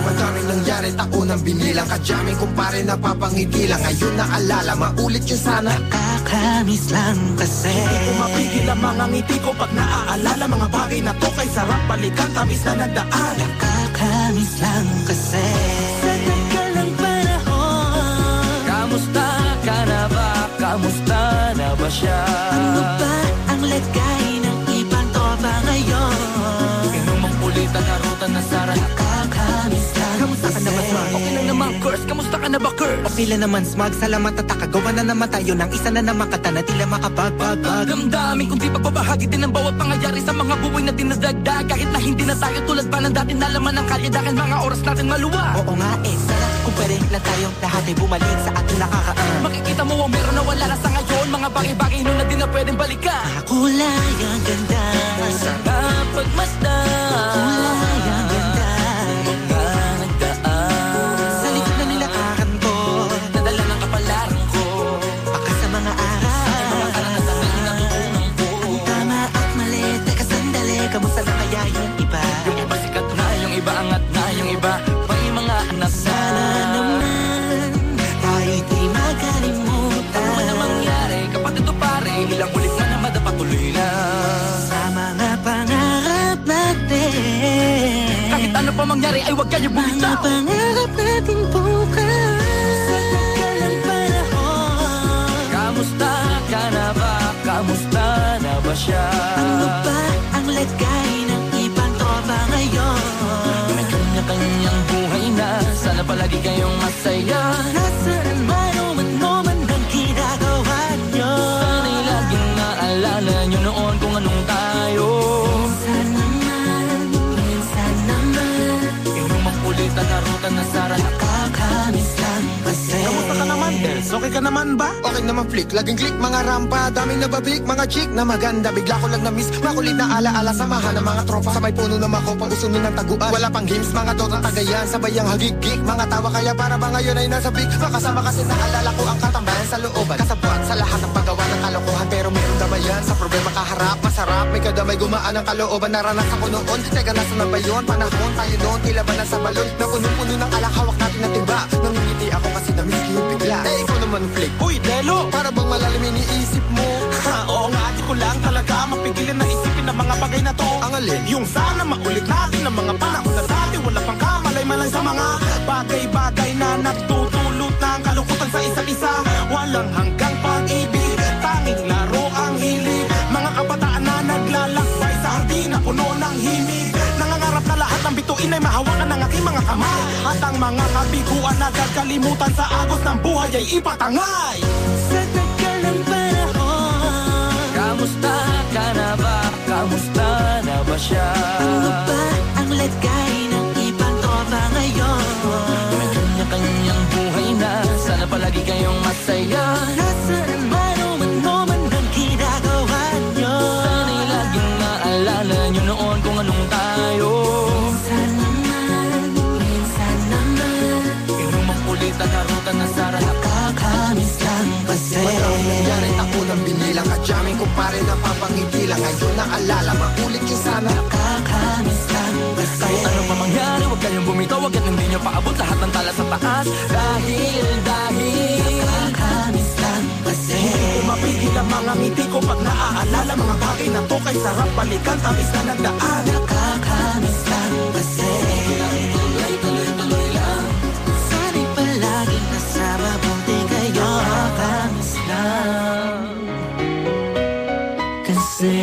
Madaming nangyari, taunang binilang, kadyaming kumpare napapangiti lang. Ngayon naalala, maulit yun sana. Nakakamiss lang kasi hindi ko mapigil ang mga ngiti ko pag naaalala. Mga bagay na to kay sarap balikan, tamis na nagdaan. Nakakamiss lang kasi sa tagal ng panahon. Kamusta ka na ba? Kamusta na ba siya? Ano ba ang lagay ng ibang tropa ngayon? Inumang pulitan, narutan na Sara. Nakakamiss lang Kamusta ka na ba, Smug? Okay lang naman, Curse. Kamusta ka na ba, Curse? Okay lang naman, Smug. Salamat at nakagawa na naman tayo ng isa na naman kata na tila makabagbag. Damdamin kung di pagbabahagi din ang bawat pangyayari sa mga buhay na dinadagdag. Kahit na hindi na tayo tulad pa ng dati, nalaman ng kalye dahil mga oras natin maluwa. Oo nga sana kung pwede lang tayong lahat ay bumalik sa ating nakakaan. Makikita mo ang meron na wala na sa ngayon. Mga bagay-bagay nun na di na pwedeng balikan. kulay ang ganda. Sarap pagmasdan. Kulay ang ganda. Mga nagdaan Sa likod na nilakaran ko, nadala ng kapalaran ko. baka sa mga aral. Mga karanasan na natutunan ko. Ang tama at mali, teka sandali, kamusta na kaya yung iba? Yung iba sikat na, yung iba angat na, yung iba may mga anak na. Sana naman tayo'y di makalimutan. Ano man ang mangyari, kapag ito pare, ilang ulit na naman patuloy na. Sa mga pangarap natin, Kahit ano pa mangyari ay huwag kayo mga bumitaw. pangarap natin bukas. Sa tagal ng panahon, Kamusta ka na ba? Kamusta na ba siya? ano ba ang lagay ng ibang tropa ngayon? May kanya-kanyang buhay na, sana palagi kayong masaya. Nasaan man o ano man ang ginagawa nyo? Sana'y laging naalala nyo noon kung anong tayo. Minsan naman, Inumang pulitan, narutan na Sara. nakakamiss lang kasi. Kamusta ka naman, Dels? Okay ka naman ba? Okay naman flick, laging click, mga rampa, daming nababik, mga chick na maganda. Bigla ko lang na-miss, makulit na alaala, samahan ng mga tropa. Sa may puno na makopa, usuno ng taguan. Wala pang games, mga dotang tagayan, sabayang hagigik. Mga tawa kaya para ba ngayon ay nasa big. Makasama kasi naalala ko ang katambayan sa looban. Kasabwat sa lahat ng paggawa ng kalokohan, pero meron damayan. Sa problema kaharap, masarap, may kadamay gumaan ang kalooban. Naranasan ko noon, teka nasa na ba yun? Panahon tayo noon, tila ba nasa balon? Na puno-puno ng alak, hawak natin na timba. Nangingiti ako kasi na-miss you bigla. Eh, ikaw naman flick. Uy, Delo! Para bang malalim iniisip mo? Ha, oo nga, di ko lang talaga mapigilin na isipin ang mga bagay na to. Ang alin? Yung sana maulit natin ang mga panahon na dati. Wala pang kamalay-malay sa mga bagay-bagay na nagtutulot ng kalukutan sa isa't isa. Walang hanggang pag-ibig, tanging laro ang hilig. Mga kabataan na naglalakbay sa hardina, puno ng himig. Nangangarap na lahat ng bituin ay mahawakan ng aking mga kamay. At ang mga kabiguan na gagalimutan sa agos ng buhay ay ipatangay. Sa tagal ng panahon, Kamusta ka na ba? Kamusta na ba siya? ano ba ang lagay ng ibang tropa ngayon? May kanya-kanyang buhay na, sana palagi kayong masaya. Nasaan man o ano man ang ginagawa nyo? Sana'y laging naalala nyo noon kung anong tayo. Minsan naman, Inumang pulitan, narutan na Sara. nakakamiss lang kasi. Madaming nangyari, taunang binilang, kadyaming kumpare napapangiti lang. Ngayon naalala, maulit yun sana. Nakakamiss lang kasi. Kahit ano pa mangyari, huwag kayong bumitaw. Huwag yan hindi nyo paabot lahat ng tala sa taas. Dahil Nakakamiss lang kasi. Hindi ko mapigil ang mga ngiti ko pag naaalala. Mga bagay na to kay sarap balikan, tamis na nagdaan. Nakakamiss lang kasi. tuloy-tuloy lang. Sana'y palaging nasa mabuti kayo. Nakakamiss lang kasi.